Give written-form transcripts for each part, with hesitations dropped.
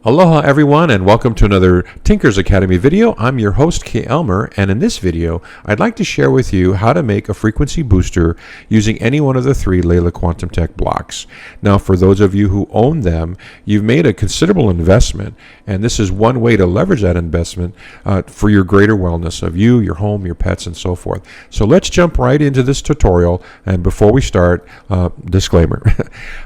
Aloha everyone, and welcome to another Tinkers Academy video. I'm your host Kay Elmer, and in this video I'd like to share with you how to make a frequency booster using any one of the three Leela Quantum Tech blocks. Now for those of you who own them, you've made a considerable investment, and this is one way to leverage that investment for your greater wellness of you, your home, your pets, and so forth. So let's jump right into this tutorial, and before we start, disclaimer.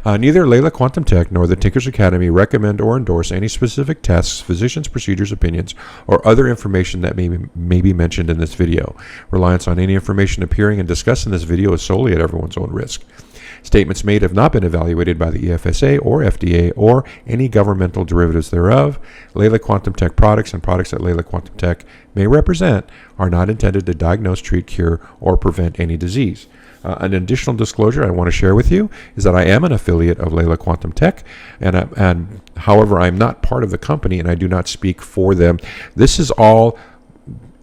Neither Leela Quantum Tech nor the Tinkers Academy recommend or endorse any specific tests, physicians, procedures, opinions, or other information that may be mentioned in this video. Reliance on any information appearing and discussed in this video is solely at everyone's own risk. Statements made have not been evaluated by the EFSA or FDA or any governmental derivatives thereof. Leela Quantum Tech products and products that Leela Quantum Tech may represent are not intended to diagnose, treat, cure, or prevent any disease. An additional disclosure I want to share with you is that I am an affiliate of Leela Quantum Tech, and however, I'm not part of the company and I do not speak for them. This is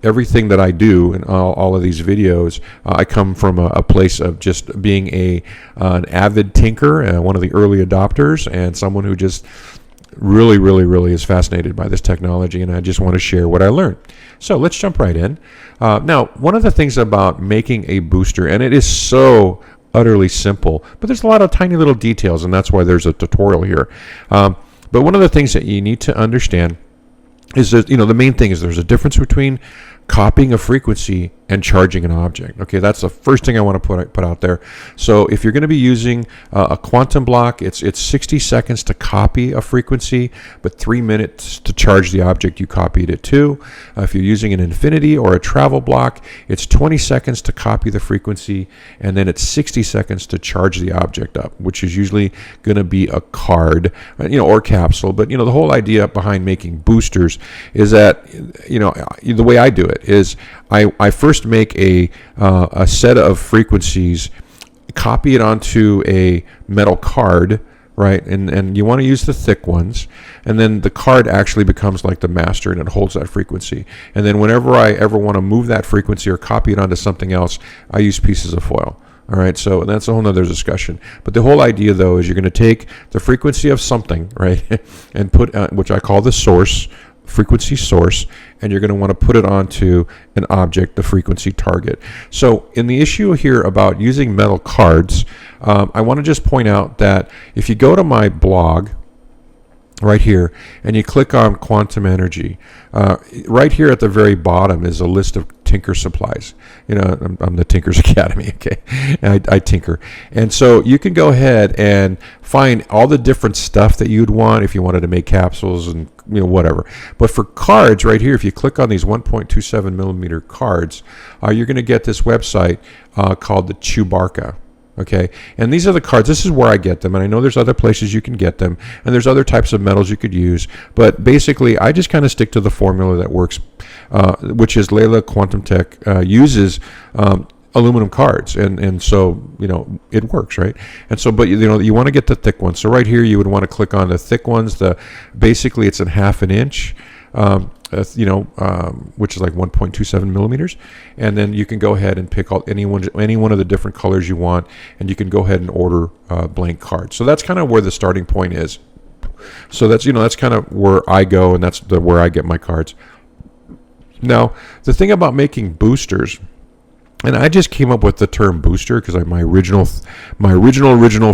everything that I do in all of these videos. I come from a place of just being an avid tinker, one of the early adopters, and someone who just really is fascinated by this technology, and I just want to share what I learned. So let's jump right in. Now, one of the things about making a booster, and it is so utterly simple, but there's a lot of tiny little details, and that's why there's a tutorial here. But one of the things that you need to understand is that, the main thing is there's a difference between copying a frequency and charging an object. Okay, that's the first thing I want to put out there. So if you're going to be using a quantum block, it's 60 seconds to copy a frequency, but 3 minutes to charge the object you copied it to. If you're using an infinity or a travel block, it's 20 seconds to copy the frequency, and then it's 60 seconds to charge the object up, which is usually going to be a card, or capsule. But the whole idea behind making boosters is that the way I do it is I first make a set of frequencies, copy it onto a metal card, right? And you want to use the thick ones, and then the card actually becomes like the master, and it holds that frequency. And then whenever I ever want to move that frequency or copy it onto something else, I use pieces of foil. All right, so that's a whole nother discussion. But the whole idea, though, is you're going to take the frequency of something, right, and put, which I call the source, frequency source, and you're going to want to put it onto an object, the frequency target. So in the issue here about using metal cards, I want to just point out that if you go to my blog right here and you click on quantum energy, right here at the very bottom is a list of tinker supplies. I'm the Tinkers Academy, okay? I tinker. And so you can go ahead and find all the different stuff that you'd want if you wanted to make capsules and whatever. But for cards right here, if you click on these 1.27 millimeter cards, you're going to get this website called the Chewbarca. Okay, and these are the cards. This is where I get them, and I know there's other places you can get them, and there's other types of metals you could use, but basically I just kind of stick to the formula that works, which is Leela Quantum Tech uses aluminum cards, and so it works, right? And so, but you want to get the thick ones. So right here you would want to click on the thick ones. Basically it's in 1/2 inch. Which is like 1.27 millimeters, and then you can go ahead and pick out any one of the different colors you want, and you can go ahead and order blank cards. So that's kind of where the starting point is. So that's that's kind of where I go, and that's where I get my cards. Now the thing about making boosters, and I just came up with the term booster because my original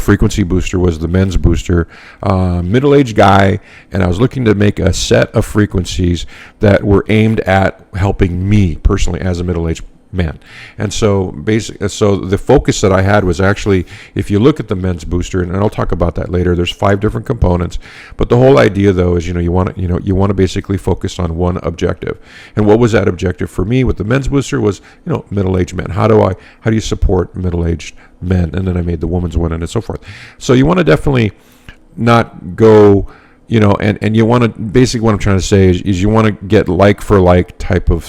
frequency booster was the men's booster, middle-aged guy, and I was looking to make a set of frequencies that were aimed at helping me personally as a middle-aged man. And so the focus that I had was actually, if you look at the men's booster, and I'll talk about that later, there's 5 different components, but the whole idea though is you want to basically focus on one objective. And what was that objective for me with the men's booster was middle-aged men. How do you support middle-aged men? And then I made the woman's one, and so forth. So you want to definitely not go and you want to, basically what I'm trying to say is you want to get like for like type of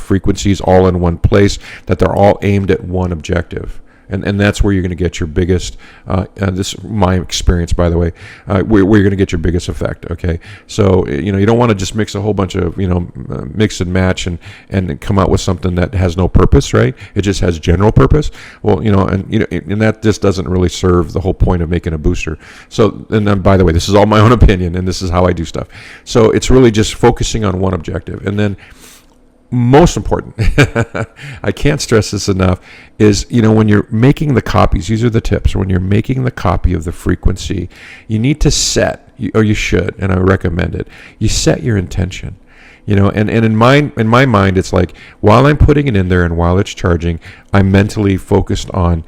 frequencies all in one place, that they're all aimed at one objective. and that's where you're going to get your biggest. This is my experience, by the way, where you're going to get your biggest effect. Okay, so you don't want to just mix a whole bunch of mix and match and come out with something that has no purpose, right? It just has general purpose. Well, and that just doesn't really serve the whole point of making a booster. So, and then, by the way, this is all my own opinion, and this is how I do stuff. So it's really just focusing on one objective, and then most important, I can't stress this enough, is when you're making the copies, these are the tips. When you're making the copy of the frequency, you need to set, or you should, and I recommend it, you set your intention. And in my mind, it's like while I'm putting it in there and while it's charging, I'm mentally focused on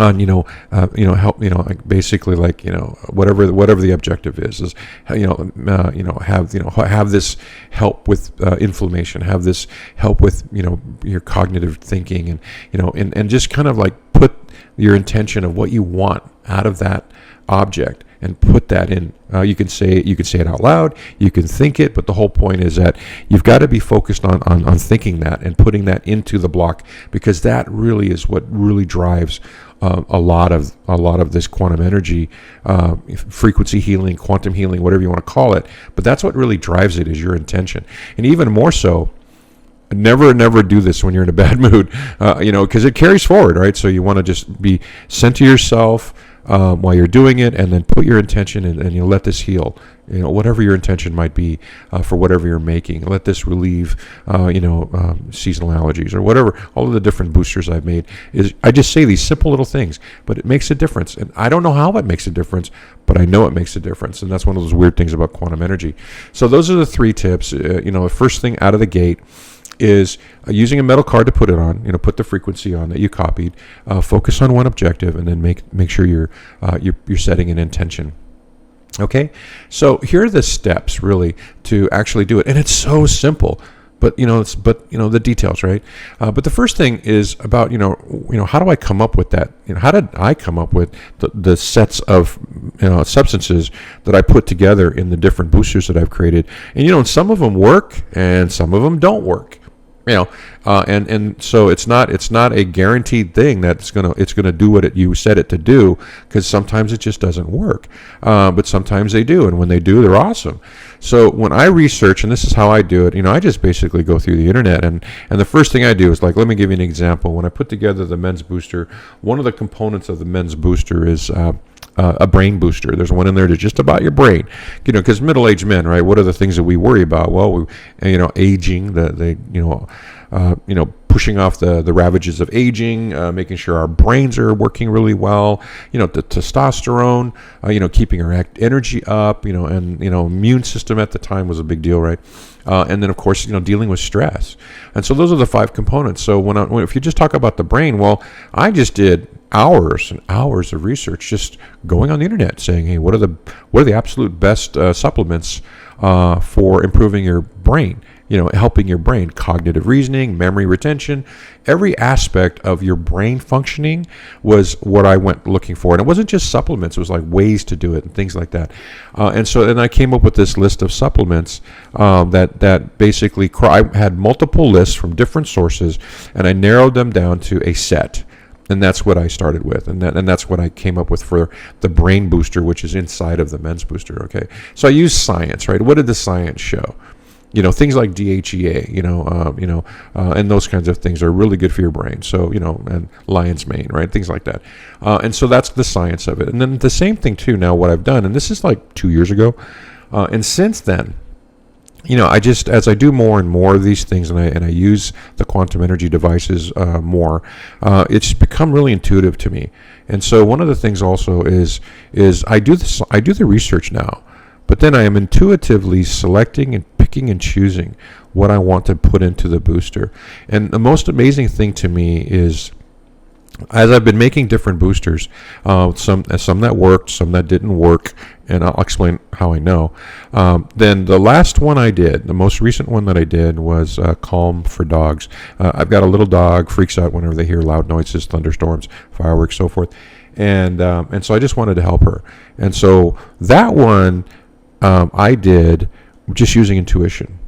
help, basically like, whatever the objective is have this help with inflammation, have this help with, your cognitive thinking, and just kind of like put your intention of what you want out of that object and put that in. You can say it out loud, you can think it, but the whole point is that you've got to be focused on thinking that and putting that into the block, because that really is what really drives a lot of this quantum energy, frequency healing, quantum healing, whatever you want to call it. But that's what really drives it, is your intention. And even more so, never do this when you're in a bad mood, because it carries forward, right? So you want to just be center yourself while you're doing it, and then put your intention in, and let this heal. Whatever your intention might be for whatever you're making. Let this relieve, seasonal allergies or whatever. All of the different boosters I've made I just say these simple little things, but it makes a difference. And I don't know how it makes a difference, but I know it makes a difference. And that's one of those weird things about quantum energy. So those are the 3 tips. The first thing out of the gate is using a metal card to put it on. Put the frequency on that you copied. Focus on one objective, and then make sure you're setting an intention. Okay, so here are the steps really to actually do it, and it's so simple. But the details, right? But the first thing is about how do I come up with that? How did I come up with the sets of substances that I put together in the different boosters that I've created? And some of them work and some of them don't work. And so it's not a guaranteed thing that it's gonna do what you set it to do, because sometimes it just doesn't work, but sometimes they do, and when they do, they're awesome. So when I research, and this is how I do it, I just basically go through the internet, and the first thing I do is, like, let me give you an example. When I put together the men's booster, one of the components of the men's booster is a brain booster. There's one in there that's just about your brain, because middle-aged men, right? What are the things that we worry about? Well, aging, pushing off the ravages of aging, making sure our brains are working really well, the testosterone, keeping our energy up, and immune system at the time was a big deal, right? And then, of course, dealing with stress. And so those are the 5 components. So if you just talk about the brain, well, I just did hours and hours of research, just going on the internet, saying, hey, what are the absolute best supplements for improving your brain? Helping your brain, cognitive reasoning, memory retention, every aspect of your brain functioning was what I went looking for. And it wasn't just supplements, it was like ways to do it and things like that. And I came up with this list of supplements that basically, I had multiple lists from different sources, and I narrowed them down to a set. And that's what I started with, and that's what I came up with for the brain booster, which is inside of the men's booster. Okay, so I used science, right? What did the science show? Things like DHEA, and those kinds of things are really good for your brain. So, and lion's mane, right? Things like that. And so that's the science of it. And then the same thing too. Now, what I've done, and this is like 2 years ago, and since then, as I do more and more of these things, and I use the quantum energy devices more, it's become really intuitive to me. And so one of the things also is I do the research now, but then I am intuitively selecting and picking and choosing what I want to put into the booster. And the most amazing thing to me is, as I've been making different boosters, some that worked, some that didn't work, and I'll explain how I know. Then the last one I did, the most recent one that I did, was Calm for Dogs. I've got a little dog, freaks out whenever they hear loud noises, thunderstorms, fireworks, so forth. And so I just wanted to help her. And so that one I did just using intuition.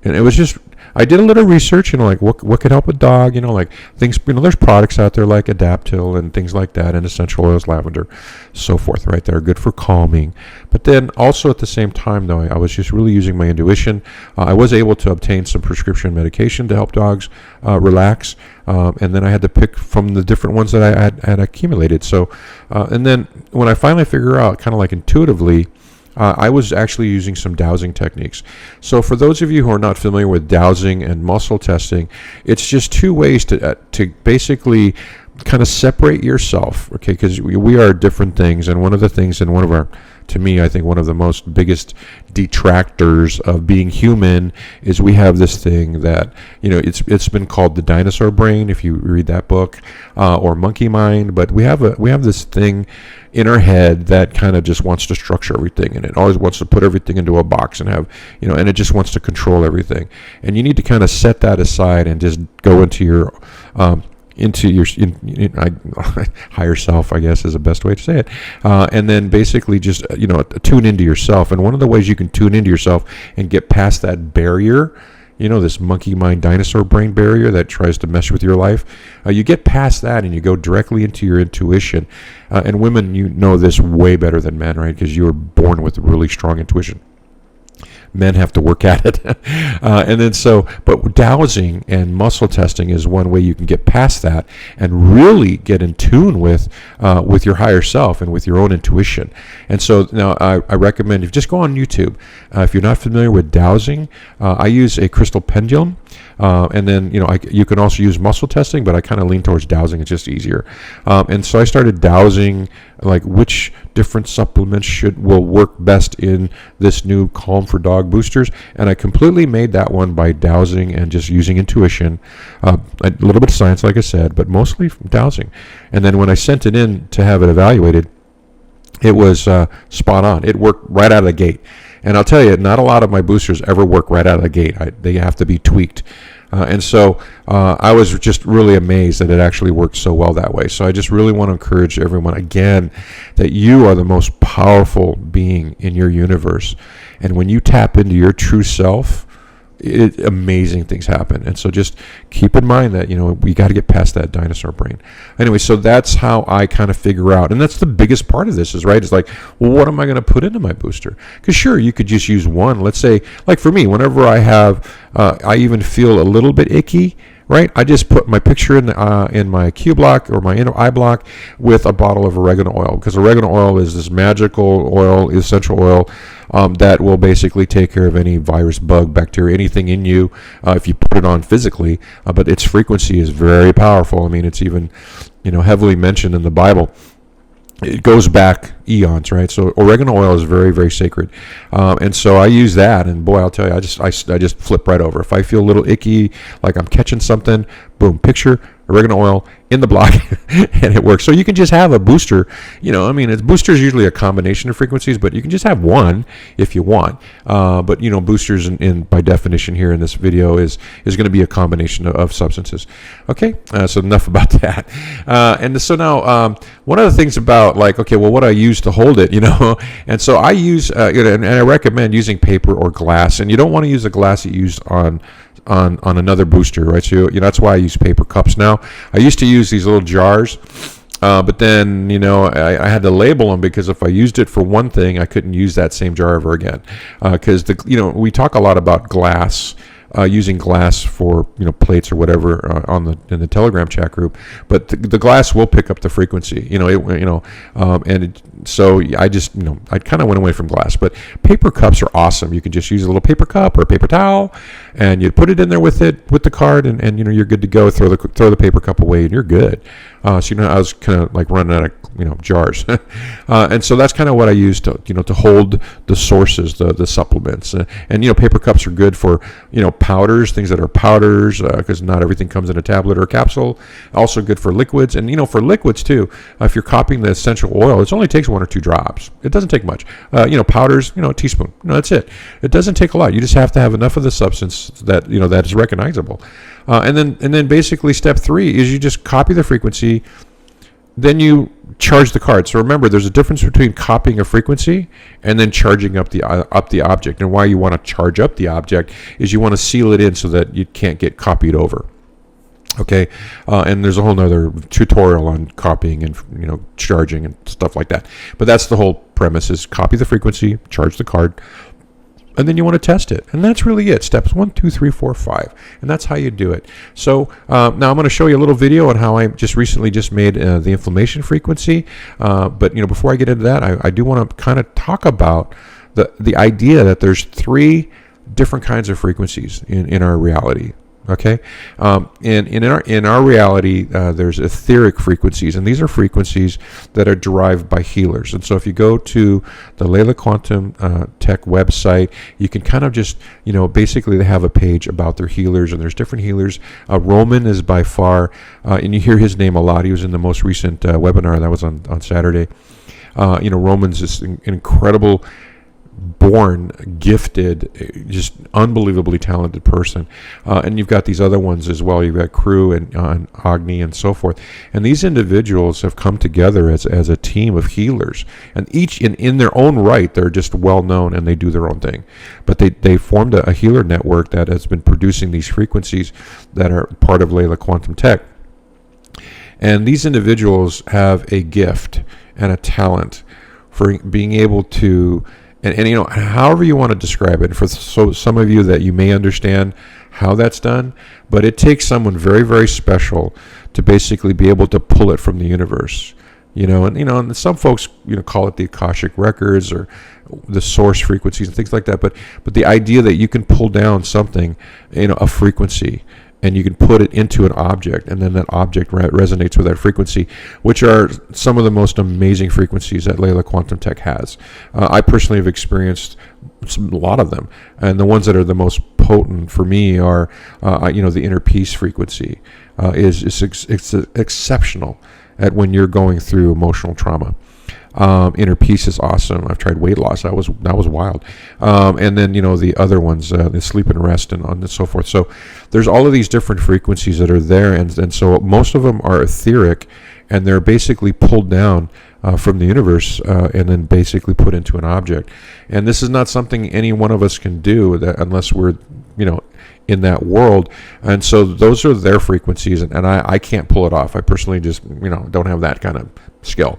And it was just, I did a little research, like what could help a dog, like things, there's products out there like Adaptil and things like that, and essential oils, lavender, so forth, right? That are good for calming. But then also at the same time, though, I was just really using my intuition. I was able to obtain some prescription medication to help dogs relax, and then I had to pick from the different ones that I had accumulated. So, and then when I finally figure out, kind of like intuitively, I was actually using some dowsing techniques. So for those of you who are not familiar with dowsing and muscle testing, it's just two ways to basically kind of separate yourself, okay? Because we are different things, and one of the things, and one of our, to me, I think one of the most biggest detractors of being human is we have this thing that, it's been called the dinosaur brain, if you read that book, or monkey mind. But we have this thing in our head that kind of just wants to structure everything, and it always wants to put everything into a box and have, and it just wants to control everything. And you need to kind of set that aside and just go into your higher self, I guess is the best way to say it, and then basically just tune into yourself. And one of the ways you can tune into yourself and get past that barrier, this monkey mind dinosaur brain barrier that tries to mess with your life, you get past that and you go directly into your intuition. And women, this way better than men, right? Because you were born with a really strong intuition. Men have to work at it. And then but dowsing and muscle testing is one way you can get past that and really get in tune with your higher self and with your own intuition. And so now I recommend, if you just go on YouTube, if you're not familiar with dowsing, I use a crystal pendulum. And then, you can also use muscle testing, but I kind of lean towards dowsing. It's just easier. And so I started dowsing, like which different supplements will work best in this new Calm for Dog boosters. And I completely made that one by dowsing and just using intuition, a little bit of science, like I said, but mostly dowsing. And then when I sent it in to have it evaluated, it was spot on. It worked right out of the gate. And I'll tell you, not a lot of my boosters ever work right out of the gate. They have to be tweaked. And so I was just really amazed that it actually worked so well that way. So I just really want to encourage everyone, again, that you are the most powerful being in your universe. And when you tap into your true self, amazing things happen. And so just keep in mind that, we got to get past that dinosaur brain. Anyway, so that's how I kind of figure out. And that's the biggest part of this is, right, it's like, well, what am I going to put into my booster? Because sure, you could just use one. Let's say, like for me, whenever I have, I even feel a little bit icky, right? I just put my picture in my Q Bloc or my eye block with a bottle of oregano oil, because oregano oil is this magical oil, essential oil, that will basically take care of any virus, bug, bacteria, anything in you if you put it on physically. But its frequency is very powerful. I mean, it's even heavily mentioned in the Bible. It goes back eons, right? So oregano oil is very, very sacred, and so I use that. And boy, I'll tell you, I just flip right over. If I feel a little icky, like I'm catching something, boom, picture oregano oil in the block, and it works. So you can just have a booster. Boosters usually a combination of frequencies, but you can just have one if you want. But boosters in by definition here in this video is going to be a combination of substances. Okay, so enough about that. And so now one of the things about what do I use to hold it, and so I use and I recommend using paper or glass, and you don't want to use the glass you use on another booster, right? So that's why I use paper cups now. I used to use these little jars, but then I had to label them, because if I used it for one thing, I couldn't use that same jar ever again, because we talk a lot about glass, using glass for plates or whatever in the Telegram chat group, but the glass will pick up the frequency, so I just I kind of went away from glass. But paper cups are awesome. You can just use a little paper cup or a paper towel, and you put it in there with the card, and you're good to go. Throw the paper cup away, and you're good. So I was kind of like running out of jars, and so that's kind of what I use to hold the sources, the supplements, and paper cups are good for powders, things that are powders, because not everything comes in a tablet or a capsule. Also good for liquids, and for liquids too. If you're copying the essential oil, it only takes 1 or 2 drops. It doesn't take much. Powders, a teaspoon. That's it. It doesn't take a lot. You just have to have enough of the substance that that is recognizable. And then basically step 3 is you just copy the frequency, then you charge the card. So remember, there's a difference between copying a frequency and then charging up the object. And why you want to charge up the object is you want to seal it in so that you can't get copied over. Okay, and there's a whole nother tutorial on copying and charging and stuff like that. But that's the whole premise: is copy the frequency, charge the card, and then you want to test it. And that's really it. Steps 1, 2, 3, 4, 5. And that's how you do it. So now I'm going to show you a little video on how I just recently made the inflammation frequency. But before I get into that, I do want to kind of talk about the idea that there's 3 different kinds of frequencies in our reality. Okay, and in our reality, there's etheric frequencies, and these are frequencies that are derived by healers. And so, if you go to the LeelaQ Quantum Tech website, you can kind of just basically they have a page about their healers, and there's different healers. Roman is by far, and you hear his name a lot. He was in the most recent webinar that was on Saturday. Roman's this incredible, born, gifted, just unbelievably talented person. And you've got these other ones as well. You've got Crew and Agni and so forth. And these individuals have come together as a team of healers. And each, in their own right, they're just well known and they do their own thing. But they formed a healer network that has been producing these frequencies that are part of LeelaQ Quantum Tech. And these individuals have a gift and a talent for being able to, and however you want to describe it, for some of you that you may understand how that's done, but it takes someone very, very special to basically be able to pull it from the universe. And some folks call it the Akashic records or the source frequencies and things like that. But the idea that you can pull down something, a frequency, and you can put it into an object, and then that object resonates with that frequency, which are some of the most amazing frequencies that LeelaQ Quantum Tech has. I personally have experienced a lot of them, and the ones that are the most potent for me are, the inner peace frequency is exceptional at when you're going through emotional trauma. Inner peace is awesome. I've tried weight loss. That was wild. And then the other ones, the sleep and rest and so forth. So there's all of these different frequencies that are there, and so most of them are etheric, and they're basically pulled down from the universe and then basically put into an object. And this is not something any one of us can do unless we're in that world. And so those are their frequencies, and I can't pull it off. I personally just don't have that kind of skill.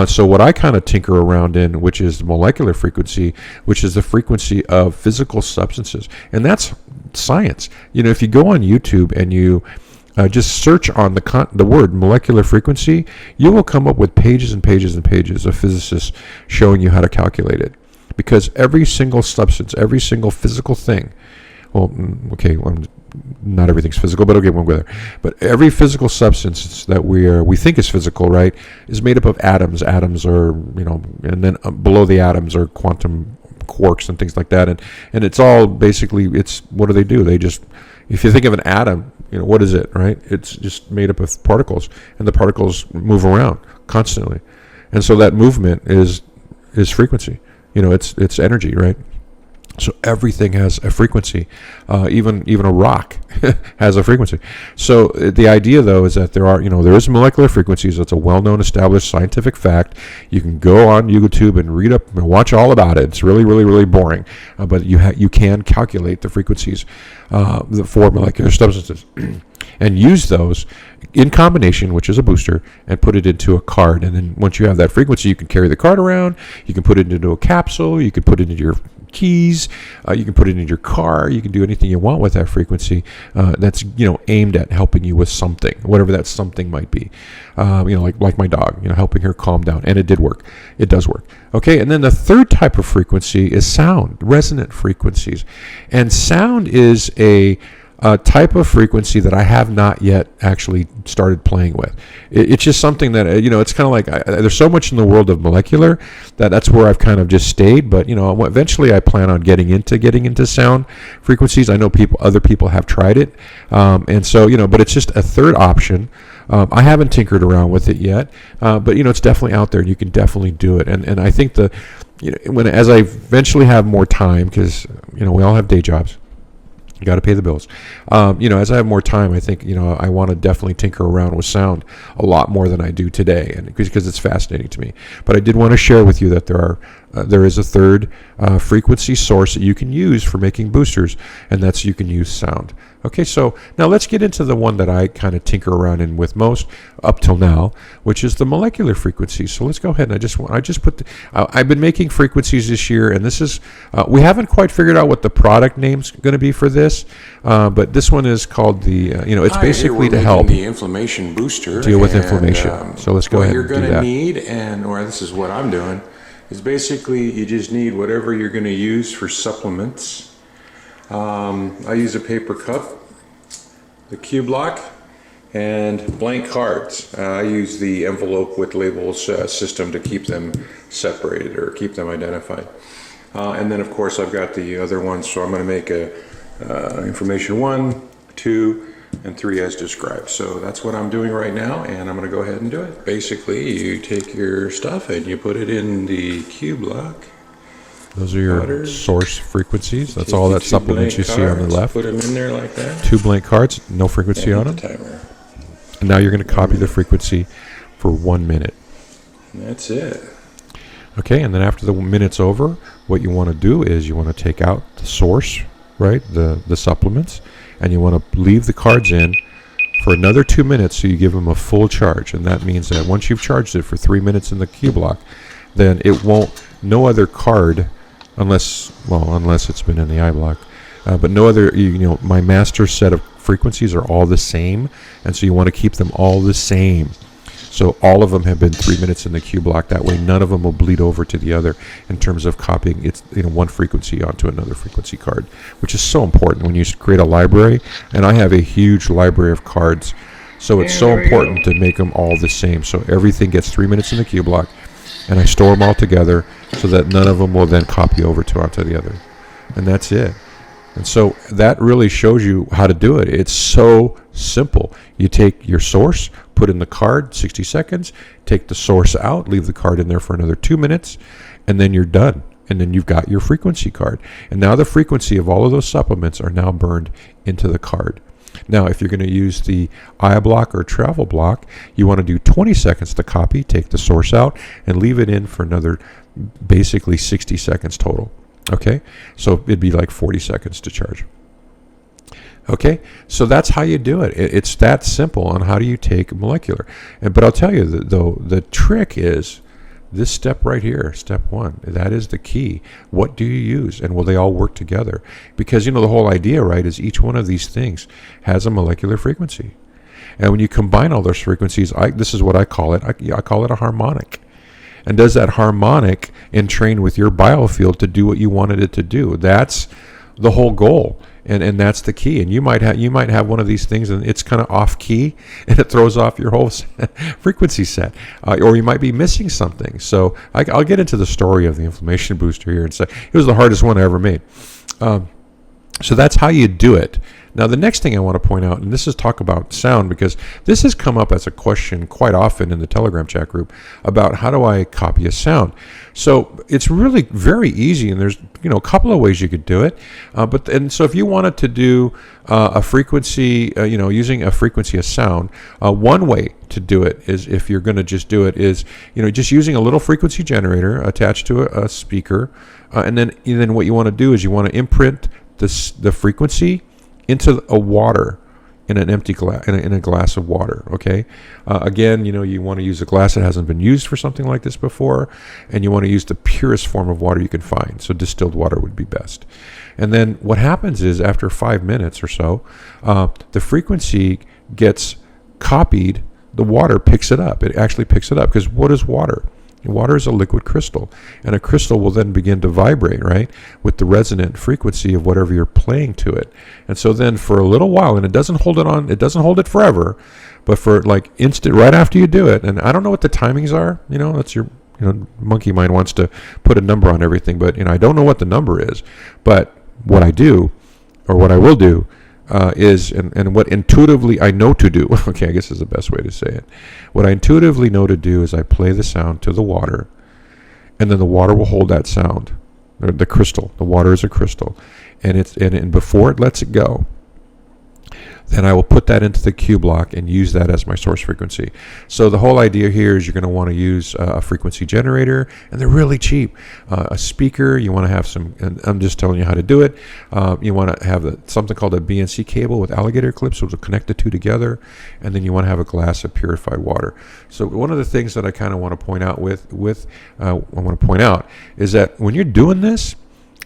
So what I kind of tinker around in, which is the molecular frequency, which is the frequency of physical substances, and that's science. If you go on YouTube and you just search on the word molecular frequency, you will come up with pages and pages and pages of physicists showing you how to calculate it, because every single substance, every single physical thing, not everything's physical, but okay, we'll go there. But every physical substance that we think is physical, right, is made up of atoms. Atoms are, and then below the atoms are quantum quarks and things like that. And it's all basically, what do? They just, if you think of an atom, what is it, right? It's just made up of particles, and the particles move around constantly. And so that movement is frequency. It's energy, right? So everything has a frequency. Even a rock has a frequency. So the idea, though, is that there is molecular frequencies. That's a well-known, established scientific fact. You can go on YouTube and read up and watch all about it. It's really, really, really boring, but you can calculate the frequencies for molecular substances and use those in combination, which is a booster, and put it into a card. And then once you have that frequency, you can carry the card around. You can put it into a capsule. You can put it into your keys, you can put it in your car, you can do anything you want with that frequency that's aimed at helping you with something, whatever that something might be. Like my dog, helping her calm down. And it does work. Okay, and then the third type of frequency is sound, resonant frequencies. And sound is a type of frequency that I have not yet actually started playing with. It's just something that, it's kind of like, there's so much in the world of molecular that's where I've kind of just stayed. But, eventually I plan on getting into sound frequencies. I know other people have tried it. And so, but it's just a third option. I haven't tinkered around with it yet, but, it's definitely out there. You can definitely do it. And I think as I eventually have more time, because, we all have day jobs. You got to pay the bills. As I have more time, I think, I want to definitely tinker around with sound a lot more than I do today, and because it's fascinating to me. But I did want to share with you that there is a third frequency source that you can use for making boosters, and that's you can use sound. Okay, so now let's get into the one that I kind of tinker around in with most up till now, which is the molecular frequencies. So let's go ahead and I've been making frequencies this year, and this is we haven't quite figured out what the product name's going to be for this, but this one is called the it's basically to help the inflammation booster deal with inflammation. So let's go ahead and do that. What you're going to need, or this is what I'm doing, is basically you just need whatever you're going to use for supplements. I use a paper cup, the LeelaQ Bloc, and blank cards. I use the envelope with labels system to keep them separated or keep them identified. And then of course I've got the other ones, so I'm going to make information 1, 2, and 3 as described. So that's what I'm doing right now, and I'm going to go ahead and do it. Basically, you take your stuff and you put it in the LeelaQ Bloc. Those are your source frequencies. That's all that supplements you see on the left. Put them in there like that. 2 blank cards, no frequency on them. Timer. And now you're going to copy the frequency for 1 minute. And that's it. Okay, and then after the minute's over, what you want to do is you want to take out the source, right, the supplements, and you want to leave the cards in for another 2 minutes so you give them a full charge. And that means that once you've charged it for 3 minutes in the LeelaQ Bloc, then it won't, no other card, unless it's been in the iBlock, but no other, my master set of frequencies are all the same, and so you want to keep them all the same. So all of them have been 3 minutes in the LeelaQ Bloc. That way none of them will bleed over to the other in terms of copying one frequency onto another frequency card, which is so important when you create a library. And I have a huge library of cards, so it's so important to make them all the same. So everything gets 3 minutes in the LeelaQ Bloc, and I store them all together so that none of them will then copy over onto the other. And that's it. And so that really shows you how to do it. It's so simple. You take your source, put in the card, 60 seconds, take the source out, leave the card in there for another 2 minutes, and then you're done. And then you've got your frequency card. And now the frequency of all of those supplements are now burned into the card. Now, if you're going to use the iBlock or travel block, you want to do 20 seconds to copy, take the source out, and leave it in for another basically 60 seconds total. Okay, so it'd be like 40 seconds to charge. Okay, so that's how you do it. It's that simple on how do you take molecular. But I'll tell you, though, the trick is this step right here, step 1. That is the key. What do you use, and will they all work together? Because, the whole idea, right, is each one of these things has a molecular frequency. And when you combine all those frequencies, this is what I call it. I call it a harmonic. And does that harmonic entrain with your biofield to do what you wanted it to do? That's the whole goal, and that's the key. And you might have one of these things, and it's kind of off key, and it throws off your whole frequency set, or you might be missing something. So I'll get into the story of the inflammation booster here and say it was the hardest one I ever made. So that's how you do it. Now, the next thing I want to point out, and this is talk about sound, because this has come up as a question quite often in the Telegram chat group about how do I copy a sound. So it's really very easy, and there's a couple of ways you could do it. So if you wanted to do a frequency, using a frequency of sound, one way to do it is, if you're going to just do it, is just using a little frequency generator attached to a speaker, and then what you want to do is you want to imprint the frequency into a water in an empty glass, in a glass of water. Okay. Again, you want to use a glass that hasn't been used for something like this before, and you want to use the purest form of water you can find. So distilled water would be best. And then what happens is, after 5 minutes or so, the frequency gets copied. The water picks it up. It actually picks it up, because what is water? Water is a liquid crystal, and a crystal will then begin to vibrate, right, with the resonant frequency of whatever you're playing to it. And so then for a little while, and it doesn't hold it forever, but for like instant, right after you do it, and I don't know what the timings are, that's your, monkey mind wants to put a number on everything, but I don't know what the number is. But what I do, or what I will do, is, and what intuitively I know to do, okay, I guess is the best way to say it. What I intuitively know to do is I play the sound to the water, and then the water will hold that sound the crystal. The water is a crystal, and before it lets it go, then I will put that into the Q block and use that as my source frequency. So the whole idea here is you're going to want to use a frequency generator, and they're really cheap. A speaker, you want to have some, and I'm just telling you how to do it. You want to have something called a BNC cable with alligator clips, which will connect the two together, and then you want to have a glass of purified water. So one of the things that I kind of want to point out is that when you're doing this,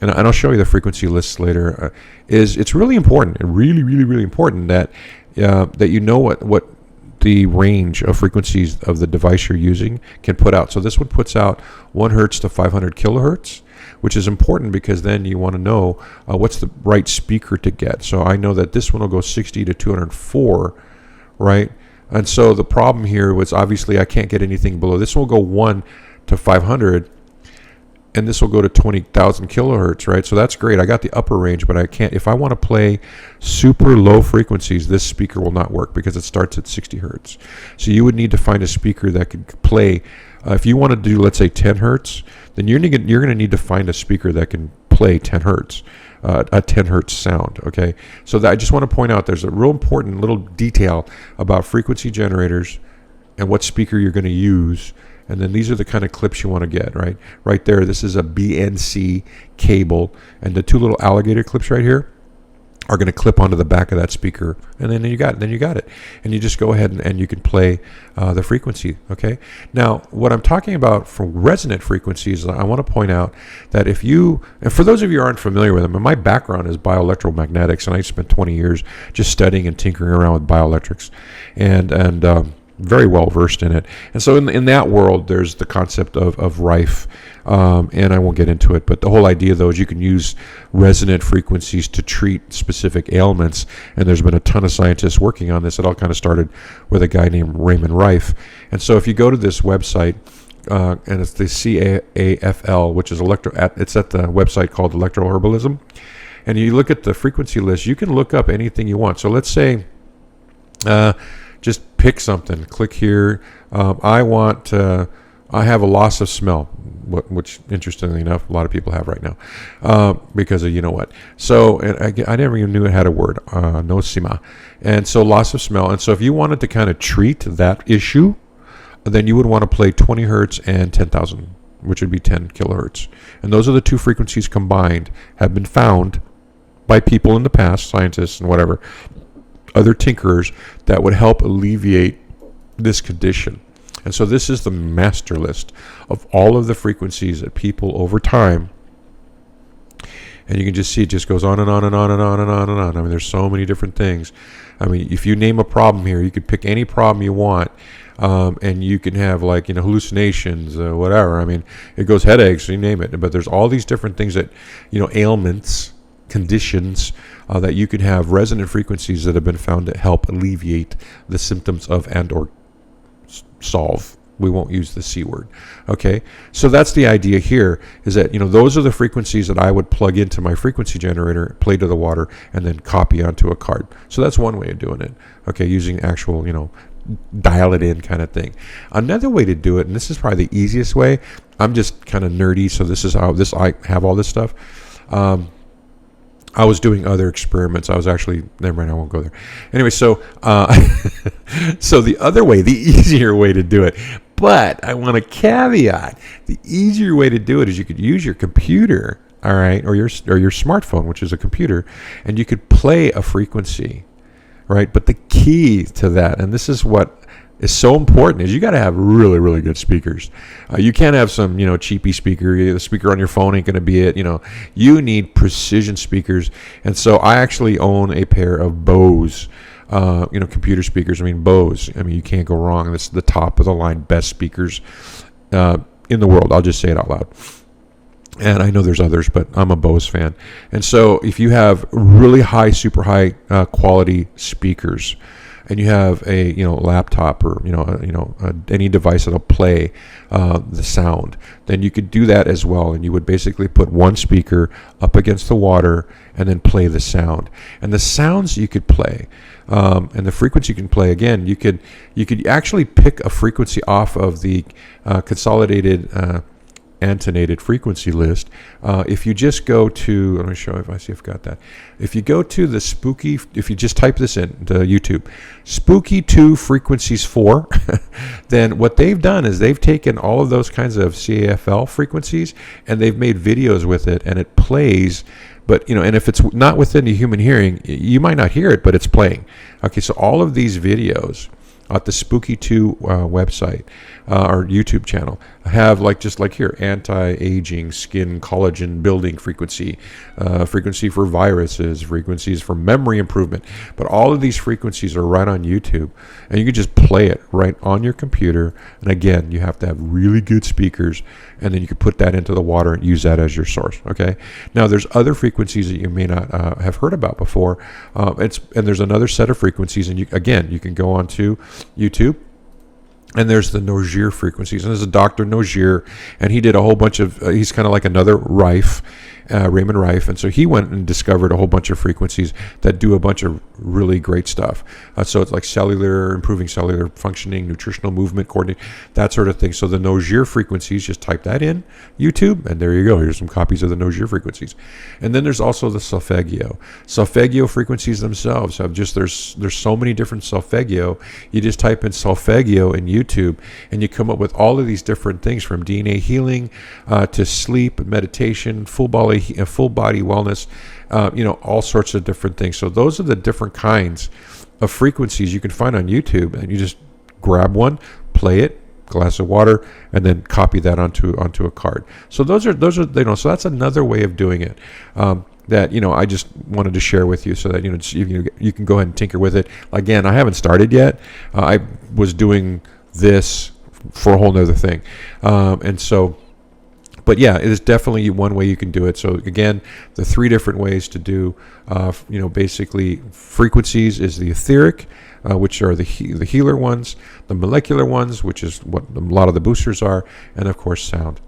and I'll show you the frequency lists later, it's really important, really important that that you know what the range of frequencies of the device you're using can put out. So this one puts out 1 hertz to 500 kilohertz, which is important because then you want to know what's the right speaker to get. So I know that this one will go 60 to 204, right? And so the problem here was obviously I can't get anything below. This will go 1 to 500. And this will go to 20,000 kilohertz, right? So that's great. I got the upper range, but I can't. If I want to play super low frequencies, this speaker will not work because it starts at 60 hertz. So you would need to find a speaker that could play. If you want to do, let's say, 10 hertz, then you're going to need to find a speaker that can play 10 hertz, a 10 hertz sound, okay? So I just want to point out there's a real important little detail about frequency generators and what speaker you're going to use. And then these are the kind of clips you want to get, right? Right there, this is a BNC cable. And the two little alligator clips right here are going to clip onto the back of that speaker. And then you got it. And you just go ahead and you can play the frequency, okay? Now, what I'm talking about for resonant frequencies, I want to point out that and for those of you who aren't familiar with them, and my background is bioelectromagnetics, and I spent 20 years just studying and tinkering around with bioelectrics. And very well versed in it. And so in that world, there's the concept of rife, and I won't get into it, but the whole idea, though, is you can use resonant frequencies to treat specific ailments, and there's been a ton of scientists working on this. It all kind of started with a guy named Raymond Rife. And so if you go to this website, and it's the CAFL, which is it's at the website called Electroherbalism, and you look at the frequency list, you can look up anything you want. So let's say, just pick something. Click here. I have a loss of smell, which interestingly enough, a lot of people have right now, because of you know what. So, and I never even knew it had a word, nosima, and so loss of smell. And so, if you wanted to kind of treat that issue, then you would want to play 20 hertz and 10,000, which would be 10 kilohertz. And those are the two frequencies combined have been found by people in the past, scientists and whatever, other tinkerers, that would help alleviate this condition. And so this is the master list of all of the frequencies that people over time, and you can just see it just goes on and on and on and on and on and on. I mean, there's so many different things. I mean, if you name a problem here, you could pick any problem you want, and you can have hallucinations, whatever. I mean, it goes headaches, you name it. But there's all these different things that, ailments, conditions, that you can have resonant frequencies that have been found to help alleviate the symptoms of and or solve. We won't use the C word. Okay, so that's the idea here, is that those are the frequencies that I would plug into my frequency generator, play to the water, and then copy onto a card. So that's one way of doing it. Okay, using actual dial it in kind of thing. Another way to do it, and this is probably the easiest way, I'm just kind of nerdy, so this is how I have all this stuff. I was doing other experiments. I was actually, never mind, I won't go there. Anyway, so so the other way, the easier way to do it, but I want a caveat. The easier way to do it is you could use your computer, all right, or your smartphone, which is a computer, and you could play a frequency, right? But the key to that, and this is what is so important, is you got to have really, really good speakers. You can't have some, cheapy speaker. The speaker on your phone ain't going to be it. You need precision speakers. And so I actually own a pair of Bose, computer speakers. I mean, Bose. I mean, you can't go wrong. This is the top of the line best speakers in the world. I'll just say it out loud. And I know there's others, but I'm a Bose fan. And so if you have really high, super high quality speakers, and you have a laptop or any device that'll play the sound, then you could do that as well. And you would basically put one speaker up against the water and then play the sound. And the sounds you could play, and the frequency you can play, again, you could actually pick a frequency off of the consolidated antonated frequency list. If you just go to, let me show you if I see if I've got that. If you go to the spooky, if you just type this into YouTube, spooky 2 frequencies 4, then what they've done is they've taken all of those kinds of CAFL frequencies and they've made videos with it, and it plays. But, and if it's not within the human hearing, you might not hear it, but it's playing. Okay, so all of these videos at the Spooky 2 website or YouTube channel have just like here, anti-aging, skin, collagen building frequency, frequency for viruses, frequencies for memory improvement. But all of these frequencies are right on YouTube, and you can just play it right on your computer. And again, you have to have really good speakers, and then you can put that into the water and use that as your source. Okay. Now there's other frequencies that you may not have heard about before. And there's another set of frequencies, and you can go onto YouTube. And there's the Nogier frequencies. And there's a Dr. Nogier, and he did a whole bunch of, he's kind of like another Rife, Raymond Rife. And so he went and discovered a whole bunch of frequencies that do a bunch of really great stuff. So it's like improving cellular functioning, nutritional movement, coordination, that sort of thing. So the Nogier frequencies, just type that in YouTube, and there you go. Here's some copies of the Nogier frequencies. And then there's also the Solfeggio. Solfeggio frequencies themselves have there's so many different Solfeggio. You just type in Solfeggio in YouTube, and you come up with all of these different things, from DNA healing to sleep, meditation, full body wellness, all sorts of different things. So those are the different kinds of frequencies you can find on YouTube, and you just grab one, play it, glass of water, and then copy that onto a card. So those are so that's another way of doing it. That I just wanted to share with you, so that you can go ahead and tinker with it. Again, I haven't started yet. I was doing this for a whole nother thing, but yeah, it is definitely one way you can do it. So again, the 3 different ways to do, basically frequencies is the etheric, which are the healer ones, the molecular ones, which is what a lot of the boosters are, and of course sound.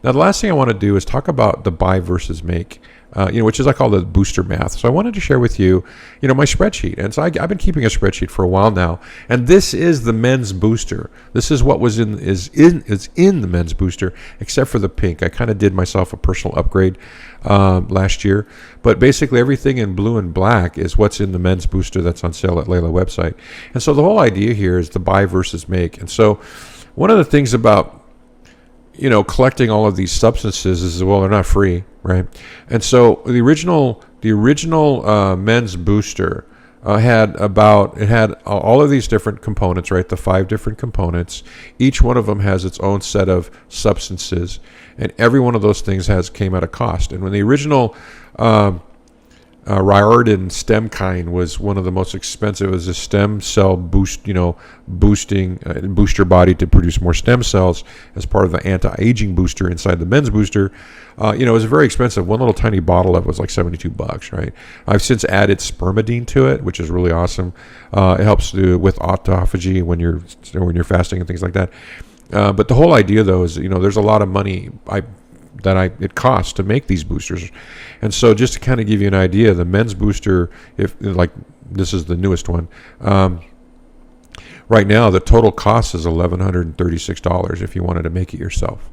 Now, the last thing I want to do is talk about the buy versus make, which is I call the booster math. So I wanted to share with you, my spreadsheet. And so I've been keeping a spreadsheet for a while now. And this is the men's booster. This is what is in the men's booster, except for the pink. I kind of did myself a personal upgrade last year. But basically everything in blue and black is what's in the men's booster that's on sale at Leela website. And so the whole idea here is the buy versus make. And so one of the things about collecting all of these substances is, well, they're not free, right? And so the original men's booster had all of these different components, right? The 5 different components. Each one of them has its own set of substances, and every one of those things came at a cost. And when the original Riordan stem kind was one of the most expensive. It was a stem cell boost, boost your body to produce more stem cells as part of the anti-aging booster inside the men's booster. It was very expensive. One little tiny bottle of it was like $72, right? I've since added spermidine to it, which is really awesome. It helps with autophagy when you're fasting and things like that. But the whole idea, though, is there's a lot of money it costs to make these boosters. And so just to kind of give you an idea, the men's booster, if this is the newest one, right now the total cost is $1,136 if you wanted to make it yourself.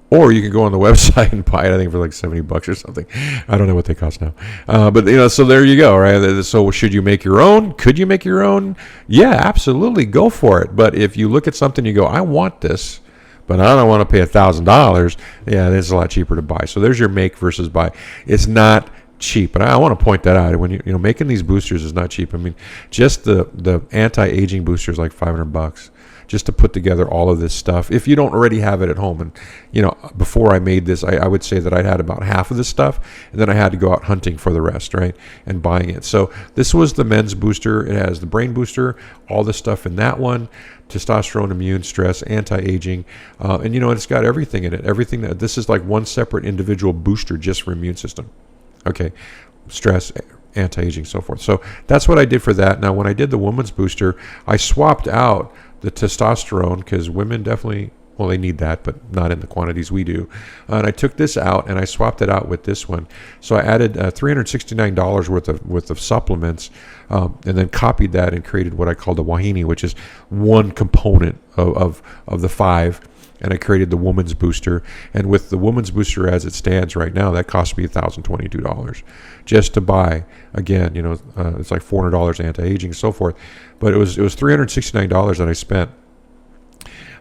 Or you can go on the website and buy it, I think, for like $70 or something. I don't know what they cost now. But so there you go, right? So should you make your own? Could you make your own? Yeah, absolutely. Go for it. But if you look at something, you go, I want this, but I don't want to pay $1,000. Yeah, it's a lot cheaper to buy. So there's your make versus buy. It's not cheap, and I want to point that out. When making these boosters is not cheap. I mean, just the anti-aging booster is like $500 just to put together all of this stuff. If you don't already have it at home, and before I made this, I would say that I had about half of this stuff, and then I had to go out hunting for the rest, right, and buying it. So this was the men's booster. It has the brain booster, all the stuff in that one. Testosterone, immune, stress, anti-aging, and it's got everything in it. This is like one separate individual booster just for immune system. Okay, stress, anti-aging, so forth. So that's what I did for that. Now, when I did the woman's booster, I swapped out the testosterone because women definitely, well, they need that, but not in the quantities we do. And I took this out and I swapped it out with this one. So I added $369 worth of supplements, and then copied that and created what I call the Wahini, which is one component of the 5. and I created the woman's booster. And with the woman's booster as it stands right now, that cost me $1,022 just to buy. Again, it's like $400 anti-aging and so forth. But it was $369 that I spent.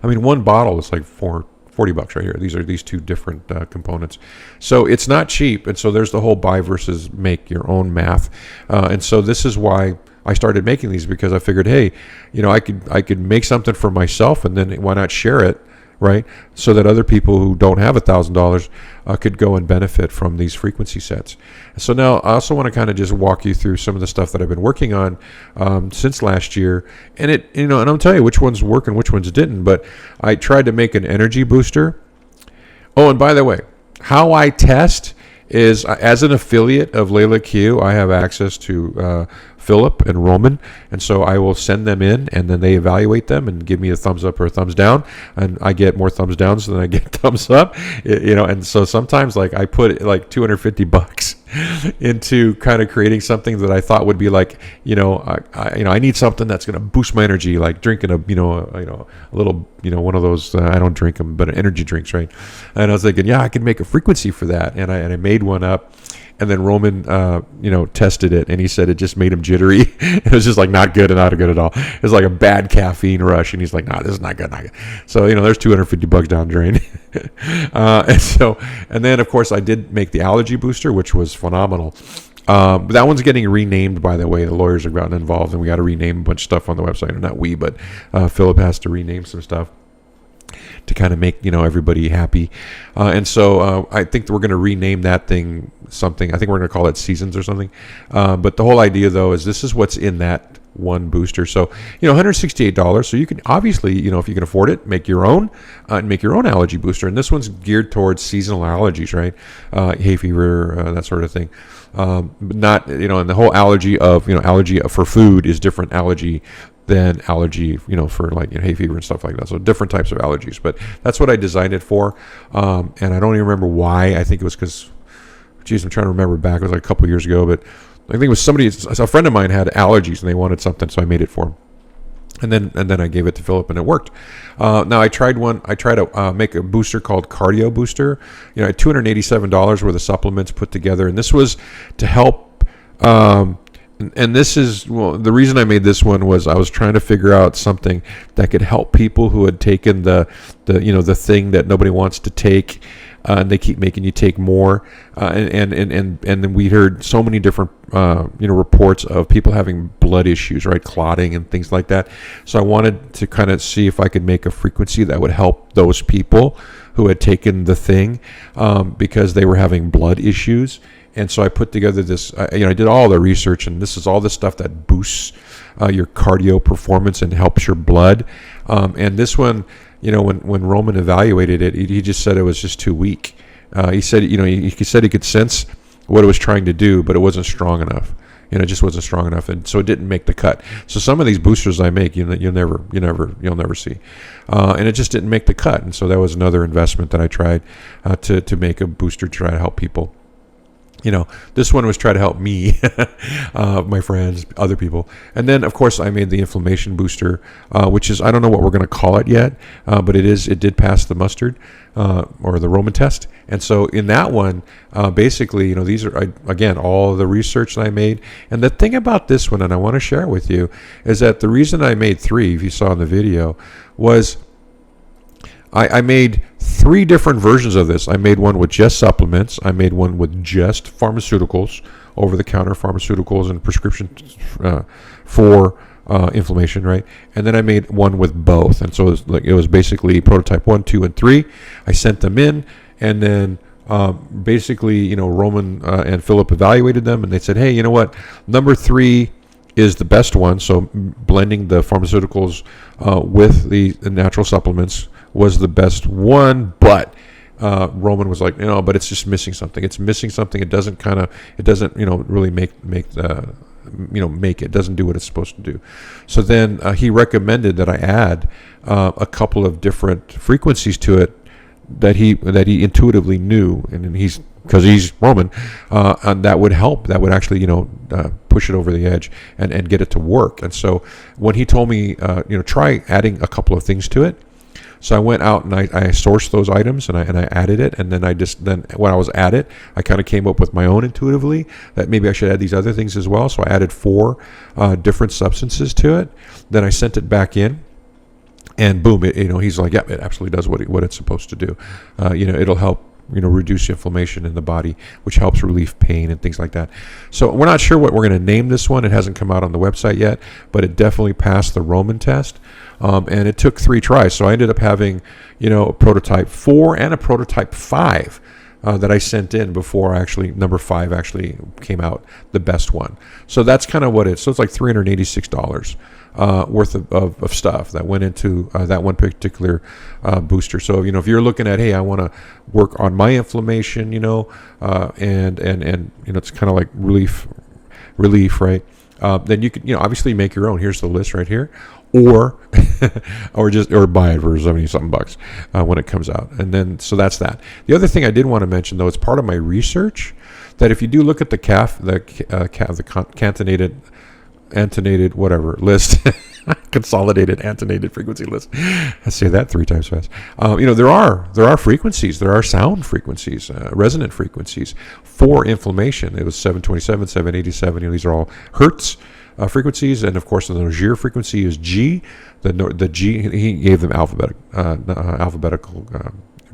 I mean, one bottle is like $40 right here. These are these two different components. So it's not cheap. And so there's the whole buy versus make your own math. And so this is why I started making these, because I figured, hey, I could make something for myself, and then why not share it, right? So that other people who don't have $1,000 could go and benefit from these frequency sets. So now I also want to kind of just walk you through some of the stuff that I've been working on since last year, and and I'll tell you which ones work and which ones didn't. But I tried to make an energy booster. Oh, and by the way, how I test is as an affiliate of LeelaQ, I have access to Philip and Roman, and so I will send them in, and then they evaluate them and give me a thumbs up or a thumbs down, and I get more thumbs downs than I get thumbs up, and so sometimes like I put like $250 into kind of creating something that I thought would be like, I need something that's going to boost my energy, like drinking a little, one of those, I don't drink them, but energy drinks, right? And I was thinking, yeah, I could make a frequency for that. And I made one up, and then Roman, tested it, and he said it just made him jittery. It was just like not good at all. It was like a bad caffeine rush, and he's like, nah, this is not good. So, there's $250 down the drain. And then of course I did make the allergy booster, which was phenomenal. But that one's getting renamed, by the way. The lawyers have gotten involved, and we got to rename a bunch of stuff on the website. Or not we, but Philip has to rename some stuff to kind of make everybody happy. And so I think that we're going to rename that thing something. I think we're going to call it Seasons or something. But the whole idea, though, is this is what's in that one booster. So $168. So you can obviously, if you can afford it, make your own and make your own allergy booster. And this one's geared towards seasonal allergies, right? Hay fever, that sort of thing. Not and the whole allergy of allergy for food is different allergy than allergy for like hay fever and stuff like that. So different types of allergies. But that's what I designed it for. And I don't even remember why. I think it was because, I'm trying to remember back. It was like a couple of years ago, but I think it was a friend of mine had allergies and they wanted something, so I made it for him. And then I gave it to Philip, and it worked. Now I tried to make a booster called Cardio Booster. I had $287 worth of supplements put together, and this was to help. And this is the reason I made this one was I was trying to figure out something that could help people who had taken the thing that nobody wants to take. And they keep making you take more, and then we heard so many different reports of people having blood issues, right, clotting and things like that. So I wanted to kind of see if I could make a frequency that would help those people who had taken the thing because they were having blood issues. And so I put together this. I did all the research, and this is all the stuff that boosts your cardio performance and helps your blood. And this one. When Roman evaluated it, he just said it was just too weak. He said, he said he could sense what it was trying to do, but it wasn't strong enough. It just wasn't strong enough, and so it didn't make the cut. So some of these boosters I make, you'll never see, and it just didn't make the cut. And so that was another investment that I tried to make a booster to try to help people. This one was try to help me, my friends, other people. And then, of course, I made the inflammation booster, which is, I don't know what we're going to call it yet, but it did pass the mustard or the Roman test. And so in that one, basically, these are, again, all the research that I made. And the thing about this one, and I want to share it with you, is that the reason I made 3, if you saw in the video, was I made 3 different versions of this. I made one with just supplements. I made one with just pharmaceuticals, over-the-counter pharmaceuticals and prescriptions for inflammation, right? And then I made one with both. And so it was basically prototype 1, 2, and 3. I sent them in, and then basically, Roman and Philip evaluated them, and they said, hey, you know what? Number 3 is the best one. So blending the pharmaceuticals with the natural supplements was the best one, but Roman was like, but it's just missing something. It's missing something. It doesn't really make it doesn't do what it's supposed to do. So then he recommended that I add a couple of different frequencies to it that he intuitively knew, and because he's Roman, and that would help. That would actually, push it over the edge and get it to work. And so when he told me, try adding a couple of things to it. So I went out and I sourced those items and I added it, and then when I was at it, I kind of came up with my own intuitively that maybe I should add these other things as well. So I added 4 different substances to it. Then I sent it back in. And boom, he's like, yeah, it absolutely does what it's supposed to do. It'll help, reduce inflammation in the body, which helps relieve pain and things like that. So we're not sure what we're going to name this one. It hasn't come out on the website yet, but it definitely passed the Roman test. And it took 3 tries. So I ended up having, a prototype 4 and a prototype 5 that I sent in before number 5 actually came out, the best one. So that's kind of what it's. So it's like $386 worth of stuff that went into that one particular booster. So if you're looking at, hey, I want to work on my inflammation, and it's kind of like relief, right? Then you can obviously make your own. Here's the list right here, or or buy it for $70-something when it comes out. And then so that's that. The other thing I did want to mention, though, it's part of my research, that if you do look at the antonated whatever list, consolidated antonated frequency list. I say that 3 times fast. There are frequencies. There are sound frequencies, resonant frequencies for inflammation. It was 727, 787. These are all hertz frequencies, and of course the Nogier frequency is G. The G, he gave them alphabetical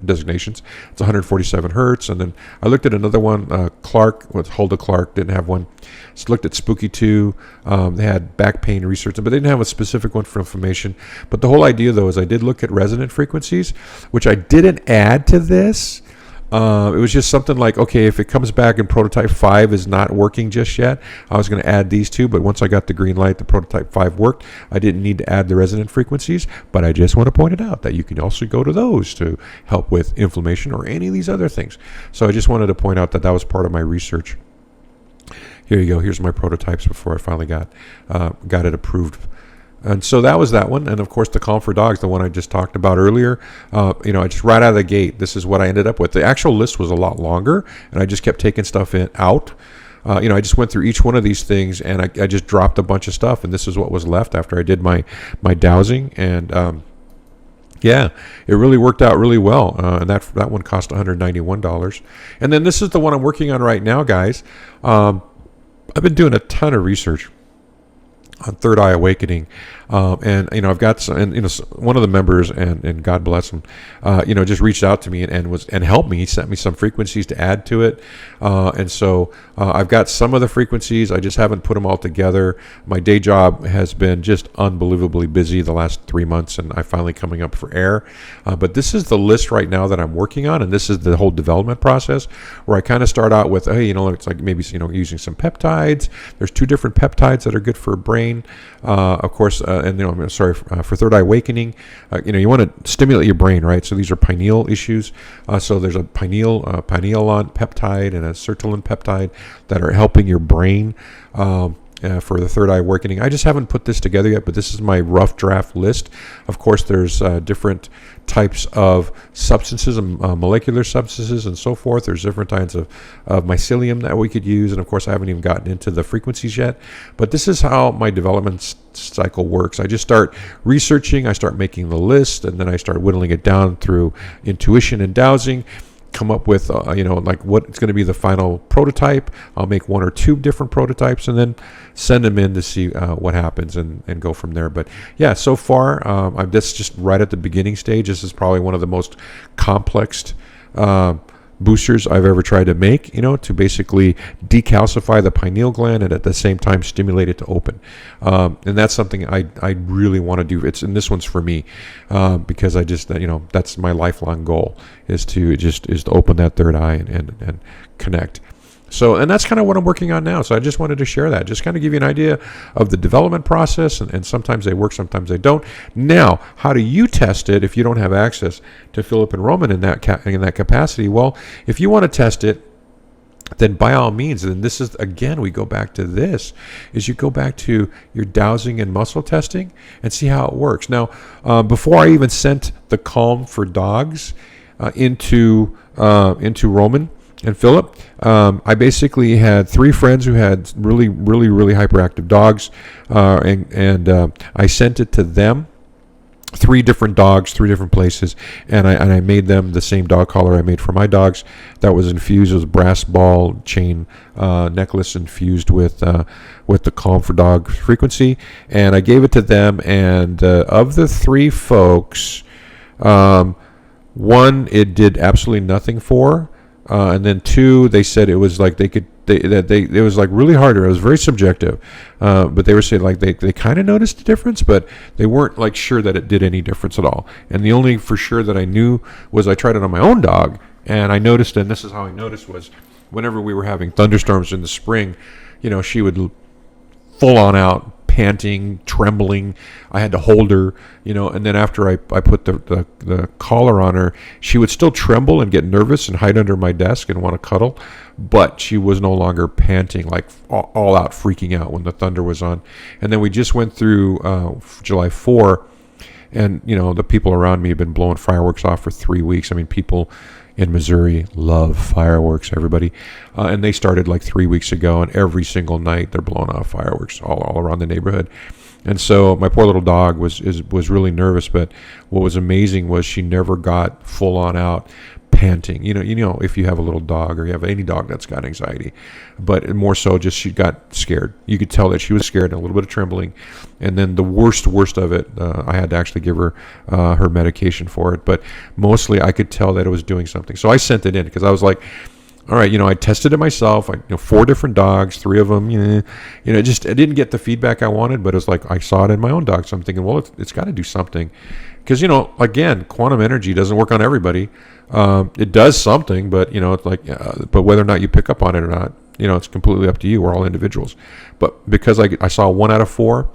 designations. It's 147 hertz. And then I looked at another one, Clark, with Hulda Clark, didn't have one. So looked at Spooky 2. They had back pain research, but they didn't have a specific one for inflammation. But the whole idea, though, is I did look at resonant frequencies, which I didn't add to this. It was just something like, okay, if it comes back and prototype 5 is not working just yet, I was going to add these 2, but once I got the green light, the prototype 5 worked. I didn't need to add the resonant frequencies, but I just want to point it out that you can also go to those to help with inflammation or any of these other things. So I just wanted to point out that was part of my research. Here you go. Here's my prototypes before I finally got it approved. And so that was that one. And of course, the Calm for Dogs, the one I just talked about earlier, I just right out of the gate, this is what I ended up with. The actual list was a lot longer, and I just kept taking stuff out. I just went through each one of these things, and I just dropped a bunch of stuff, and this is what was left after I did my dowsing. And yeah, it really worked out really well. And that one cost $191. And then this is the one I'm working on right now, guys. I've been doing a ton of research on Third Eye Awakening, and I've got some, and one of the members, and God bless him, just reached out to me and helped me. He sent me some frequencies to add to it, and so I've got some of the frequencies. I just haven't put them all together. My day job has been just unbelievably busy the last 3 months, and I'm finally coming up for air. But this is the list right now that I'm working on, and this is the whole development process where I kind of start out with, hey, it's like maybe using some peptides. There's 2 different peptides that are good for a brain. Of course, for Third Eye Awakening, you want to stimulate your brain, right? So these are pineal issues. So there's a pinealon peptide and a sertraline peptide that are helping your brain for the Third Eye Awakening. I just haven't put this together yet, but this is my rough draft list. Of course, there's different types of substances, molecular substances, and so forth. There's different kinds of mycelium that we could use, and of course, I haven't even gotten into the frequencies yet. But this is how my development cycle works. I just start researching, I start making the list, and then I start whittling it down through intuition and dowsing. Come up with like what's going to be the final prototype. I'll make 1 or 2 different prototypes and then send them in to see what happens and go from there. But yeah, so far I'm just right at the beginning stage. This is probably one of the most complex boosters I've ever tried to make, to basically decalcify the pineal gland and at the same time stimulate it to open. And that's something I really want to do. And this one's for me because I just, that's my lifelong goal is to open that third eye and connect. So, and that's kind of what I'm working on now. So I just wanted to share that, just kind of give you an idea of the development process. And sometimes they work, sometimes they don't. Now, how do you test it if you don't have access to Philip and Roman in that capacity? Well, if you want to test it, then by all means, and this is, again, we go back to this, is you go back to your dowsing and muscle testing and see how it works. Now, before I even sent the Calm for Dogs into Roman and Philip, I basically had 3 friends who had really, really, really hyperactive dogs, and I sent it to them. 3 different dogs, 3 different places, and I made them the same dog collar I made for my dogs. That was infused with brass ball chain necklace infused with the Calm for Dog frequency, and I gave it to them. And of the 3 folks, one it did absolutely nothing for, and then 2 they said it was like it was like really hard. It was very subjective, but they were saying like they kind of noticed a difference, but they weren't like sure that it did any difference at all. And the only for sure that I knew was I tried it on my own dog, and I noticed, and this is how I noticed, was whenever we were having thunderstorms in the spring, she would full on out panting, trembling. I had to hold her, and then after I put the collar on her, she would still tremble and get nervous and hide under my desk and want to cuddle, but she was no longer panting, like all out freaking out when the thunder was on. And then we just went through July 4, and the people around me have been blowing fireworks off for 3 weeks. I mean, people in Missouri love fireworks, everybody, and they started like 3 weeks ago, and every single night they're blowing off fireworks all around the neighborhood. And so my poor little dog was really nervous, but what was amazing was she never got full on out panting. If you have a little dog or you have any dog that's got anxiety, but more so just she got scared. You could tell that she was scared and a little bit of trembling. And then the worst of it, I had to actually give her her medication for it, but mostly I could tell that it was doing something. So I sent it in because I was like, all right, I tested it myself. 4 different dogs, 3 of them, I didn't get the feedback I wanted, but it was like I saw it in my own dog. So I'm thinking, well, it's got to do something, because again, quantum energy doesn't work on everybody. It does something, but it's like, but whether or not you pick up on it or not, it's completely up to you. We're all individuals. But because I saw 1 out of 4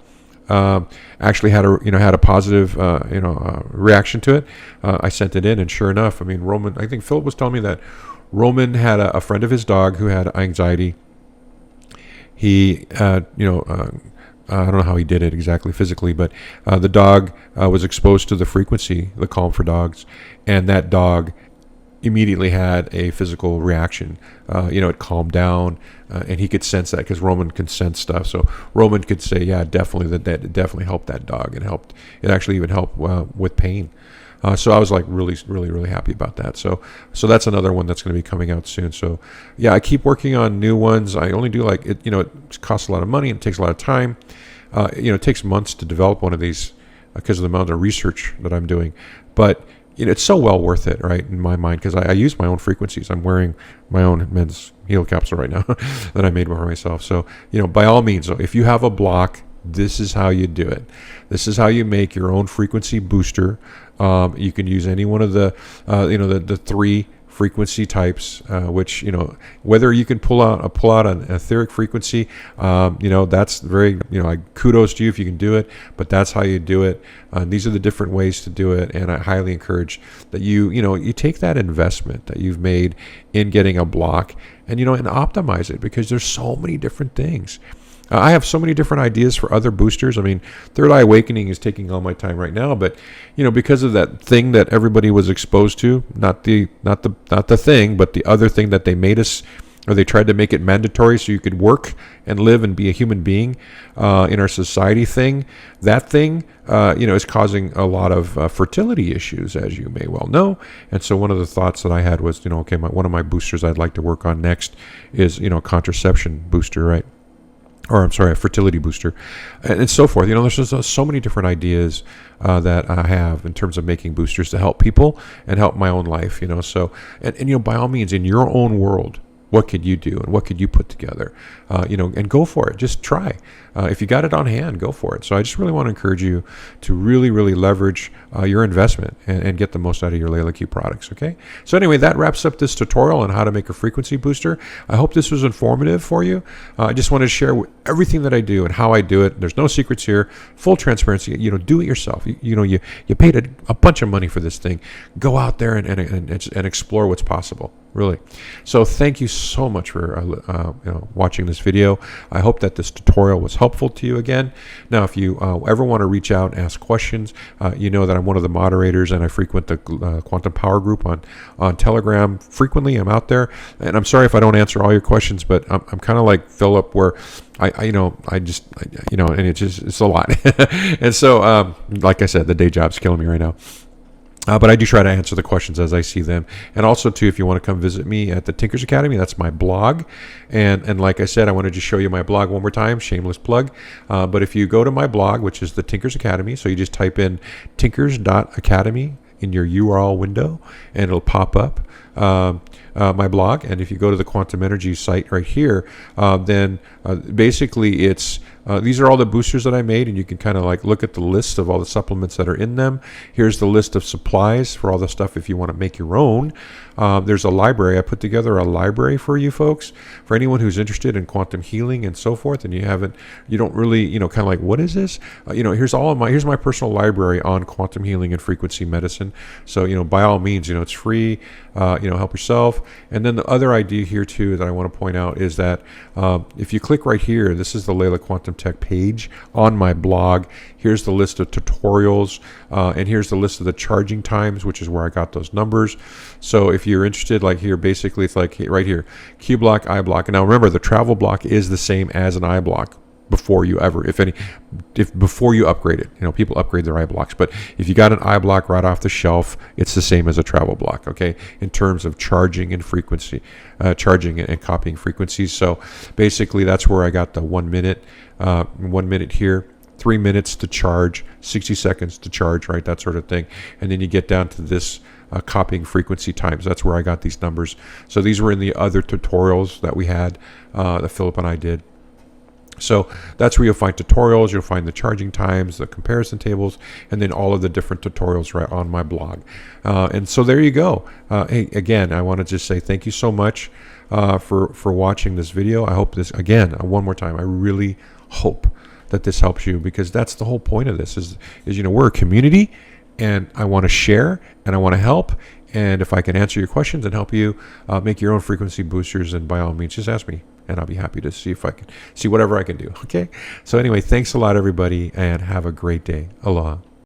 actually had a positive reaction to it, I sent it in, and sure enough, I mean, Roman, I think Philip was telling me that Roman had a friend of his dog who had anxiety. He I don't know how he did it exactly physically, but the dog was exposed to the frequency, the Calm for Dogs, and that dog immediately had a physical reaction. It calmed down, and he could sense that because Roman can sense stuff. So Roman could say, yeah, definitely that it definitely helped that dog, and it actually even helped with pain. So I was like really, really, really happy about that. So that's another one that's going to be coming out soon. So yeah, I keep working on new ones. I only do like it. It costs a lot of money and it takes a lot of time. It takes months to develop one of these because of the amount of research that I'm doing. But it's so well worth it, right, in my mind, because I use my own frequencies. I'm wearing my own men's heel capsule right now that I made for myself. So by all means, if you have a block, this is how you do it. This is how you make your own frequency booster. You can use any one of the the 3 frequency types, which whether you can pull out an etheric frequency, that's very kudos to you if you can do it, but that's how you do it. These are the different ways to do it, and I highly encourage that you take that investment that you've made in getting a block and and optimize it, because there's so many different things. I have so many different ideas for other boosters. I mean, Third Eye Awakening is taking all my time right now, but because of that thing that everybody was exposed to, not the thing, but the other thing that they made us, or they tried to make it mandatory so you could work and live and be a human being in our society thing. That thing, is causing a lot of fertility issues, as you may well know. And so one of the thoughts that I had was, one of my boosters I'd like to work on next is, contraception booster, right? Or I'm sorry, a fertility booster, and so forth. There's just so many different ideas that I have in terms of making boosters to help people and help my own life. So and by all means, in your own world, what could you do and what could you put together? And go for it. Just try. If you got it on hand, go for it. So I just really want to encourage you to really, really leverage your investment and get the most out of your LeelaQ products, okay? So anyway, that wraps up this tutorial on how to make a frequency booster. I hope this was informative for you. I just wanted to share everything that I do and how I do it. There's no secrets here. Full transparency. Do it yourself. You paid a bunch of money for this thing. Go out there and explore what's possible. Really. So thank you so much for watching this video. I hope that this tutorial was helpful to you again. Now, if you ever want to reach out and ask questions, you know that I'm one of the moderators and I frequent the Quantum Power Group on Telegram frequently. I'm out there, and I'm sorry if I don't answer all your questions, but I'm kind of like Philip, where and it's a lot. And so, like I said, the day job's killing me right now. But I do try to answer the questions as I see them. And also, too, if you want to come visit me at the Tinkers Academy, that's my blog. And like I said, I want to just show you my blog one more time, shameless plug. But if you go to my blog, which is the Tinkers Academy, so you just type in tinkers.academy in your URL window, and it'll pop up my blog. And if you go to the Quantum Energy site right here, then basically it's these are all the boosters that I made, and you can kind of like look at the list of all the supplements that are in them. Here's the list of supplies for all the stuff if you want to make your own. There's a library. I put together a library for you folks, for anyone who's interested in quantum healing and so forth, and you don't really, kind of like, what is this? Here's my personal library on quantum healing and frequency medicine. So, by all means, it's free. Help yourself. And then the other idea here too that I want to point out is that if you click right here, this is the Leela Quantum Tech page on my blog. Here's the list of tutorials, and here's the list of the charging times, which is where I got those numbers. So if you're interested, like here, basically it's like right here, Q block, I block. And now remember, the travel block is the same as an I block before you before you upgrade it. People upgrade their I blocks, but if you got an I block right off the shelf, it's the same as a travel block, okay, in terms of charging and frequency, charging and copying frequencies. So basically that's where I got the 1 minute, 1 minute here, 3 minutes to charge, 60 seconds to charge, right, that sort of thing. And then you get down to this copying frequency times. That's where I got these numbers. So these were in the other tutorials that we had, that Philip and I did. So that's where you'll find tutorials, you'll find the charging times, the comparison tables, and then all of the different tutorials right on my blog. And so there you go. Hey, again, I want to just say thank you so much for watching this video. I hope this, again, one more time, I really hope that this helps you, because that's the whole point of this is we're a community, and I want to share and I want to help. And if I can answer your questions and help you make your own frequency boosters, and by all means, just ask me, and I'll be happy to see if I can see whatever I can do. Okay. So anyway, thanks a lot, everybody, and have a great day. Aloha.